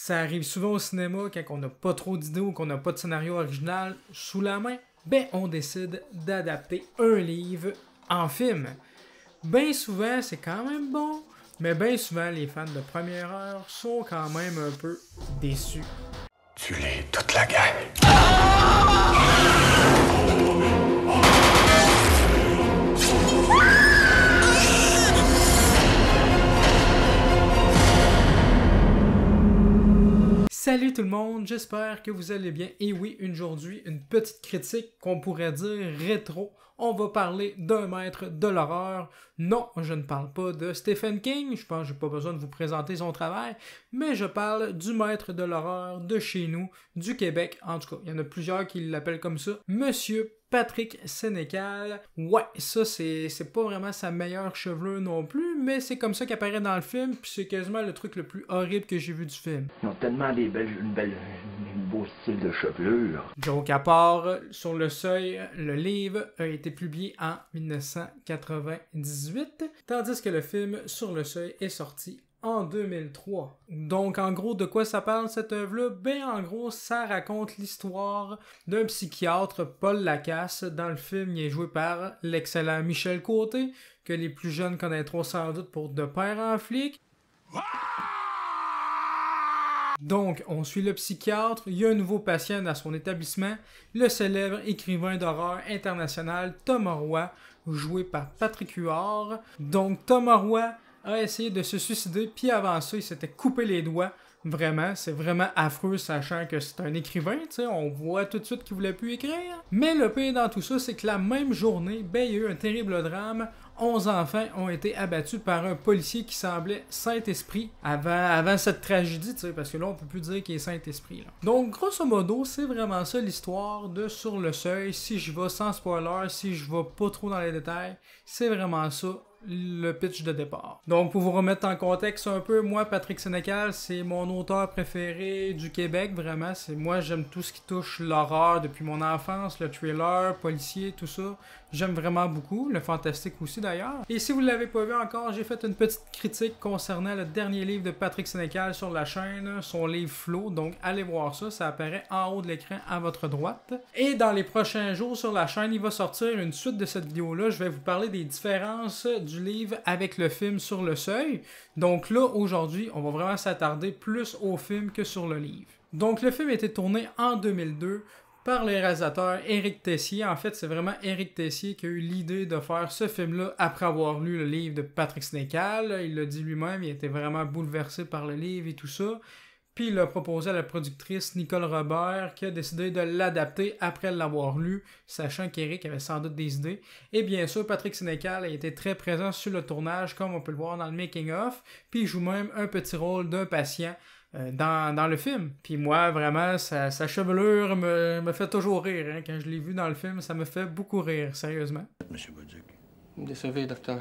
ça arrive souvent au cinéma quand on n'a pas trop d'idées ou qu'on n'a pas de scénario original sous la main, ben on décide d'adapter un livre en film. Bien souvent, c'est quand même bon, mais bien souvent, les fans de première heure sont quand même un peu déçus. Tu l'es toute la gang. Salut tout le monde, j'espère que vous allez bien. Et oui, aujourd'hui, une petite critique qu'on pourrait dire rétro. On va parler d'un maître de l'horreur. Non, je ne parle pas de Stephen King, je pense que j'ai pas besoin de vous présenter son travail, mais je parle du maître de l'horreur de chez nous, du Québec. En tout cas, il y en a plusieurs qui l'appellent comme ça. Monsieur Patrick Sénécal. Ouais, ça c'est pas vraiment sa meilleure chevelure non plus, mais c'est comme ça qu'il apparaît dans le film, puis c'est quasiment le truc le plus horrible que j'ai vu du film. Ils ont tellement un beau style de chevelure. Joke à part, Sur le seuil, le livre a été publié en 1998, tandis que le film Sur le seuil est sorti en 2003. Donc, en gros, de quoi ça parle cette œuvre-là? Ben, en gros, ça raconte l'histoire d'un psychiatre, Paul Lacasse. Dans le film, il est joué par l'excellent Michel Côté, que les plus jeunes connaîtront sans doute pour De Père en flic. Donc, on suit le psychiatre, il y a un nouveau patient dans son établissement, le célèbre écrivain d'horreur international Thomas Roy, joué par Patrick Huard. Donc, Thomas Roy a essayé de se suicider, puis avant ça, il s'était coupé les doigts. Vraiment, c'est vraiment affreux, sachant que c'est un écrivain, tu sais, on voit tout de suite qu'il voulait plus écrire. Mais le pire dans tout ça, c'est que la même journée, ben, il y a eu un terrible drame. 11 enfants ont été abattus par un policier qui semblait Saint-Esprit avant cette tragédie, tu sais, parce que là, on peut plus dire qu'il est Saint-Esprit, là. Donc, grosso modo, c'est vraiment ça l'histoire de Sur le seuil. Si je vais sans spoiler, si je vais pas trop dans les détails, c'est vraiment ça le pitch de départ. Donc, pour vous remettre en contexte un peu, moi, Patrick Sénécal, c'est mon auteur préféré du Québec, vraiment. Moi, j'aime tout ce qui touche l'horreur depuis mon enfance, le thriller, policier, tout ça. J'aime vraiment beaucoup, le fantastique aussi d'ailleurs. Et si vous ne l'avez pas vu encore, j'ai fait une petite critique concernant le dernier livre de Patrick Sénécal sur la chaîne, son livre Flow, donc allez voir ça, ça apparaît en haut de l'écran à votre droite. Et dans les prochains jours sur la chaîne, il va sortir une suite de cette vidéo-là, je vais vous parler des différences du livre avec le film Sur le seuil. Donc là, aujourd'hui, on va vraiment s'attarder plus au film que sur le livre. Donc le film a été tourné en 2002, par le réalisateur Éric Tessier. En fait, c'est vraiment Éric Tessier qui a eu l'idée de faire ce film-là après avoir lu le livre de Patrick Sénécal. Il l'a dit lui-même, il était vraiment bouleversé par le livre et tout ça. Puis il l'a proposé à la productrice Nicole Robert qui a décidé de l'adapter après l'avoir lu, sachant qu'Éric avait sans doute des idées. Et bien sûr, Patrick Sénécal a été très présent sur le tournage, comme on peut le voir dans le making-of. Puis il joue même un petit rôle d'un patient dans le film. Puis moi, vraiment, sa chevelure me fait toujours rire. Hein. Quand je l'ai vu dans le film, ça me fait beaucoup rire, sérieusement. Monsieur Bauduc. Décevez, docteur.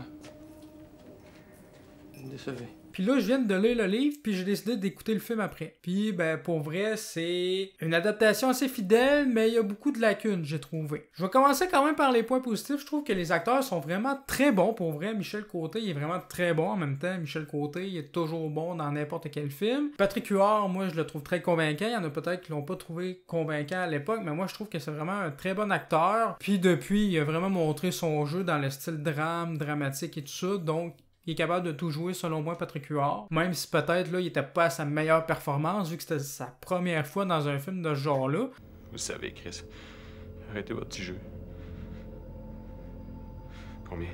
Décevez. Puis là, je viens de lire le livre, puis j'ai décidé d'écouter le film après. Puis, ben, pour vrai, c'est une adaptation assez fidèle, mais il y a beaucoup de lacunes, j'ai trouvé. Je vais commencer quand même par les points positifs. Je trouve que les acteurs sont vraiment très bons, pour vrai. Michel Côté, il est vraiment très bon en même temps. Michel Côté, il est toujours bon dans n'importe quel film. Patrick Huard, moi, je le trouve très convaincant. Il y en a peut-être qui l'ont pas trouvé convaincant à l'époque, mais moi, je trouve que c'est vraiment un très bon acteur. Puis depuis, il a vraiment montré son jeu dans le style drame, dramatique et tout ça, donc il est capable de tout jouer, selon moi, Patrick Huard. Même si peut-être, là, il était pas à sa meilleure performance, vu que c'était sa première fois dans un film de ce genre-là. Vous savez, Chris, arrêtez votre petit jeu. Combien?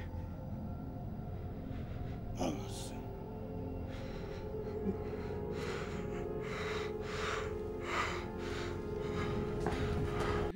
11.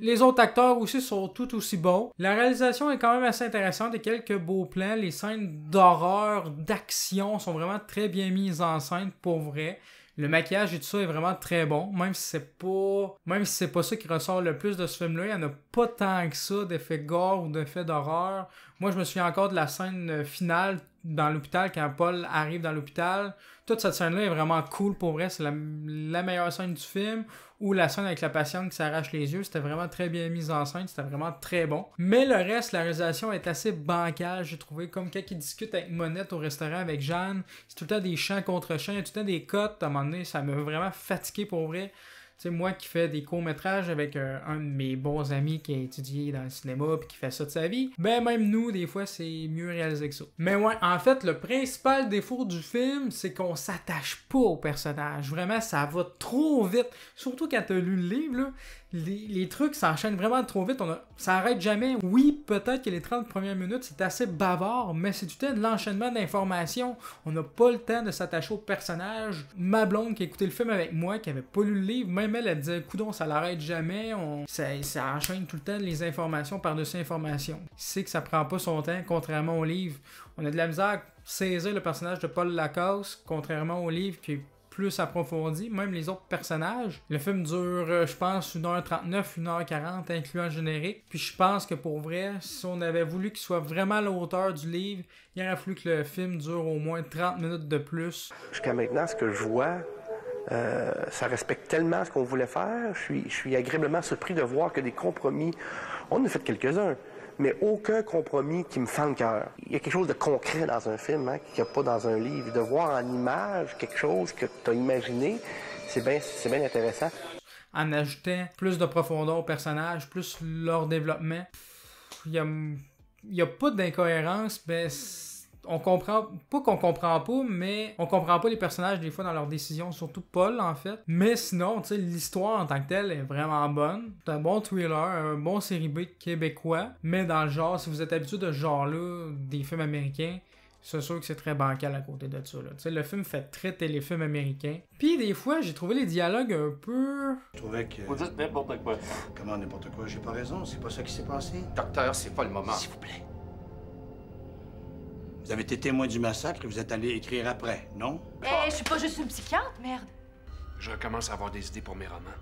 Les autres acteurs aussi sont tout aussi bons. La réalisation est quand même assez intéressante. Il y a quelques beaux plans. Les scènes d'horreur, d'action sont vraiment très bien mises en scène pour vrai. Le maquillage et tout ça est vraiment très bon. Même si c'est pas ça qui ressort le plus de ce film-là. Il n'y en a pas tant que ça d'effets gore ou d'effets d'horreur. Moi, je me souviens encore de la scène finale dans l'hôpital, quand Paul arrive dans l'hôpital. Toute cette scène-là est vraiment cool pour vrai. C'est la meilleure scène du film. Ou la scène avec la patiente qui s'arrache les yeux. C'était vraiment très bien mis en scène. C'était vraiment très bon. Mais le reste, la réalisation est assez bancale, j'ai trouvé. Comme quand il discute avec Monette au restaurant avec Jeanne. C'est tout le temps des chants contre chants. Il y a tout le temps des cotes. À un moment donné, ça m'a vraiment fatigué pour vrai. Tu sais, moi qui fais des courts-métrages avec un de mes bons amis qui a étudié dans le cinéma puis qui fait ça de sa vie, ben même nous, des fois, c'est mieux réalisé que ça. Mais ouais, en fait, le principal défaut du film, c'est qu'on s'attache pas au personnage. Vraiment, ça va trop vite. Surtout quand t'as lu le livre, là, les trucs s'enchaînent vraiment trop vite. Ça arrête jamais. Oui, peut-être que les 30 premières minutes, c'est assez bavard, mais c'est tout le temps de l'enchaînement d'informations. On n'a pas le temps de s'attacher au personnage. Ma blonde qui a écouté le film avec moi, qui avait pas lu le livre, même elle disait, coudon, ça l'arrête jamais. Ça enchaîne tout le temps les informations par-dessus informations. C'est que ça prend pas son temps, contrairement au livre. On a de la misère à saisir le personnage de Paul Lacasse, contrairement au livre qui est plus approfondi, même les autres personnages. Le film dure, je pense, 1h39, 1h40, incluant le générique. Puis je pense que pour vrai, si on avait voulu qu'il soit vraiment à la hauteur du livre, il aurait fallu que le film dure au moins 30 minutes de plus. Jusqu'à maintenant, ce que je vois, ça respecte tellement ce qu'on voulait faire. Je suis agréablement surpris de voir que des compromis, on en a fait quelques-uns, mais aucun compromis qui me fend le cœur. Il y a quelque chose de concret dans un film, hein, qu'il n'y a pas dans un livre. De voir en image quelque chose que tu as imaginé, c'est bien intéressant. En ajoutant plus de profondeur aux personnages, plus leur développement, il y a pas d'incohérence, mais on comprend, pas qu'on comprend pas, mais on comprend pas les personnages des fois dans leurs décisions, surtout Paul en fait. Mais sinon, tu sais, l'histoire en tant que telle est vraiment bonne. C'est un bon thriller, un bon série B québécois, mais dans le genre, si vous êtes habitué de ce genre-là, des films américains, c'est sûr que c'est très bancal à côté de ça. Tu sais, le film fait très téléfilm américain. Puis des fois, j'ai trouvé les dialogues un peu... Je trouvais que... Vous dites n'importe quoi. Comment n'importe quoi? J'ai pas raison, c'est pas ça qui s'est passé. Docteur, c'est pas le moment. S'il vous plaît. Vous avez été témoin du massacre et vous êtes allé écrire après, non? Je suis pas juste une psychiatre, merde. Je commence à avoir des idées pour mes romans.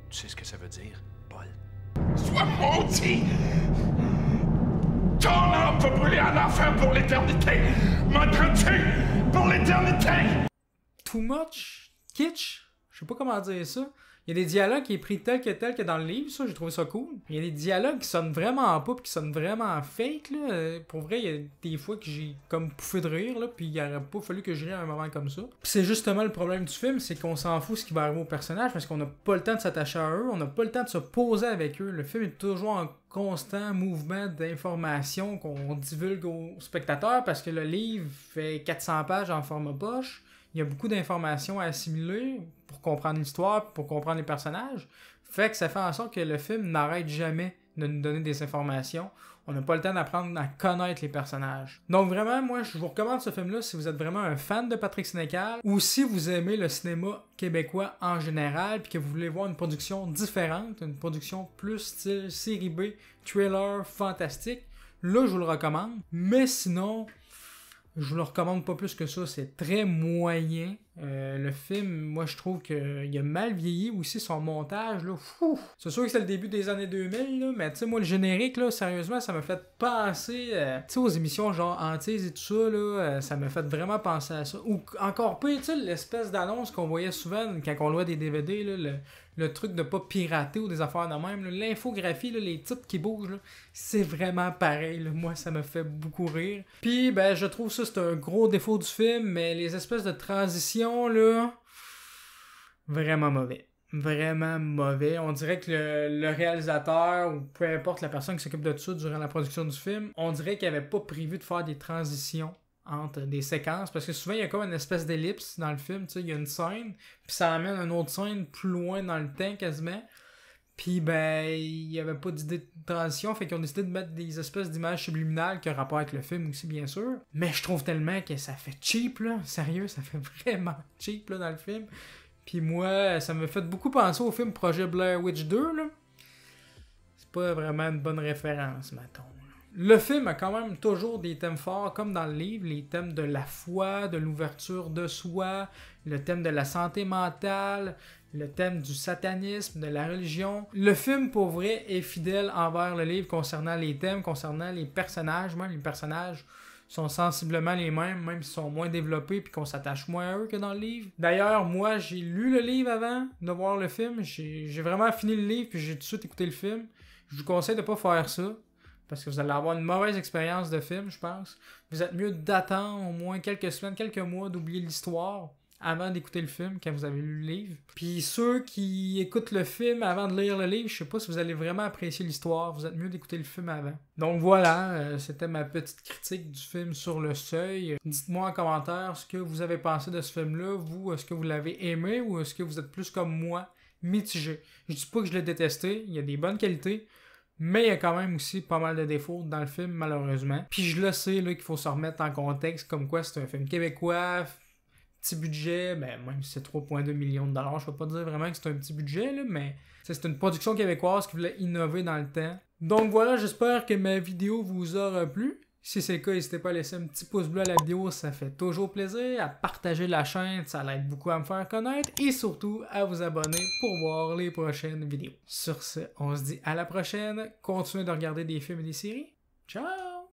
Tu sais ce que ça veut dire, Paul? Sois maudit! Ton âme peut brûler en enfer pour l'éternité! M'entends-tu? Pour l'éternité! Too much? Kitsch? Je sais pas comment dire ça. Il y a des dialogues qui est pris tel que dans le livre, ça, j'ai trouvé ça cool. Il y a des dialogues qui sonnent vraiment pas, pis qui sonnent vraiment fake, là. Pour vrai, il y a des fois que j'ai comme pouffé de rire, là, pis il aurait pas fallu que je rie à un moment comme ça. Pis c'est justement le problème du film, c'est qu'on s'en fout ce qui va arriver aux personnages, parce qu'on n'a pas le temps de s'attacher à eux, on n'a pas le temps de se poser avec eux. Le film est toujours en constant mouvement d'informations qu'on divulgue aux spectateurs, parce que le livre fait 400 pages en format poche. Il y a beaucoup d'informations à assimiler pour comprendre l'histoire, pour comprendre les personnages. Fait que ça fait en sorte que le film n'arrête jamais de nous donner des informations. On n'a pas le temps d'apprendre à connaître les personnages. Donc vraiment, moi, je vous recommande ce film-là si vous êtes vraiment un fan de Patrick Sénécal ou si vous aimez le cinéma québécois en général puis que vous voulez voir une production différente, une production plus style série B, thriller, fantastique. Là, je vous le recommande. Mais sinon... je vous le recommande pas plus que ça, c'est très moyen. Le film, moi je trouve qu'il a mal vieilli aussi, son montage, là. Fou! C'est sûr que c'est le début des années 2000, là, mais tu sais, moi le générique, là, sérieusement, ça m'a fait penser tu sais, aux émissions genre Antise et tout ça, là, ça m'a fait vraiment penser à ça. Ou encore pire, tu sais, l'espèce d'annonce qu'on voyait souvent quand on louait des DVD, là, le truc de pas pirater ou des affaires de même, là, l'infographie, là, les titres qui bougent, là, c'est vraiment pareil, là. Moi ça me fait beaucoup rire. Puis ben je trouve ça c'est un gros défaut du film, mais les espèces de transitions là, vraiment mauvais. Vraiment mauvais. On dirait que le réalisateur ou peu importe la personne qui s'occupe de ça durant la production du film, on dirait qu'il avait pas prévu de faire des transitions entre des séquences, parce que souvent il y a comme une espèce d'ellipse dans le film, tu sais, il y a une scène, puis ça amène une autre scène plus loin dans le temps quasiment, puis ben il y avait pas d'idée de transition, fait qu'ils ont décidé de mettre des espèces d'images subliminales qui ont rapport avec le film aussi bien sûr, mais je trouve tellement que ça fait cheap là, sérieux, ça fait vraiment cheap là dans le film, puis moi ça me fait beaucoup penser au film Projet Blair Witch 2 là, c'est pas vraiment une bonne référence mettons. Le film a quand même toujours des thèmes forts, comme dans le livre, les thèmes de la foi, de l'ouverture de soi, le thème de la santé mentale, le thème du satanisme, de la religion. Le film, pour vrai, est fidèle envers le livre concernant les thèmes, concernant les personnages. Même les personnages sont sensiblement les mêmes, même s'ils sont moins développés puis qu'on s'attache moins à eux que dans le livre. D'ailleurs, moi, j'ai lu le livre avant de voir le film. J'ai vraiment fini le livre puis j'ai tout de suite écouté le film. Je vous conseille de pas faire ça parce que vous allez avoir une mauvaise expérience de film, je pense. Vous êtes mieux d'attendre au moins quelques semaines, quelques mois, d'oublier l'histoire avant d'écouter le film quand vous avez lu le livre. Puis ceux qui écoutent le film avant de lire le livre, je sais pas si vous allez vraiment apprécier l'histoire, vous êtes mieux d'écouter le film avant. Donc voilà, c'était ma petite critique du film Sur le seuil. Dites-moi en commentaire ce que vous avez pensé de ce film-là. Vous, est-ce que vous l'avez aimé ou est-ce que vous êtes plus comme moi, mitigé? Je dis pas que je l'ai détesté, il y a des bonnes qualités, mais il y a quand même aussi pas mal de défauts dans le film, malheureusement. Puis je le sais là, qu'il faut se remettre en contexte, comme quoi c'est un film québécois, petit budget, ben même si c'est 3,2 millions de dollars, je peux pas dire vraiment que c'est un petit budget, là, mais c'est une production québécoise qui voulait innover dans le temps. Donc voilà, j'espère que ma vidéo vous aura plu. Si c'est le cas, n'hésitez pas à laisser un petit pouce bleu à la vidéo, ça fait toujours plaisir. À partager la chaîne, ça l'aide beaucoup à me faire connaître. Et surtout, à vous abonner pour voir les prochaines vidéos. Sur ce, on se dit à la prochaine. Continuez de regarder des films et des séries. Ciao!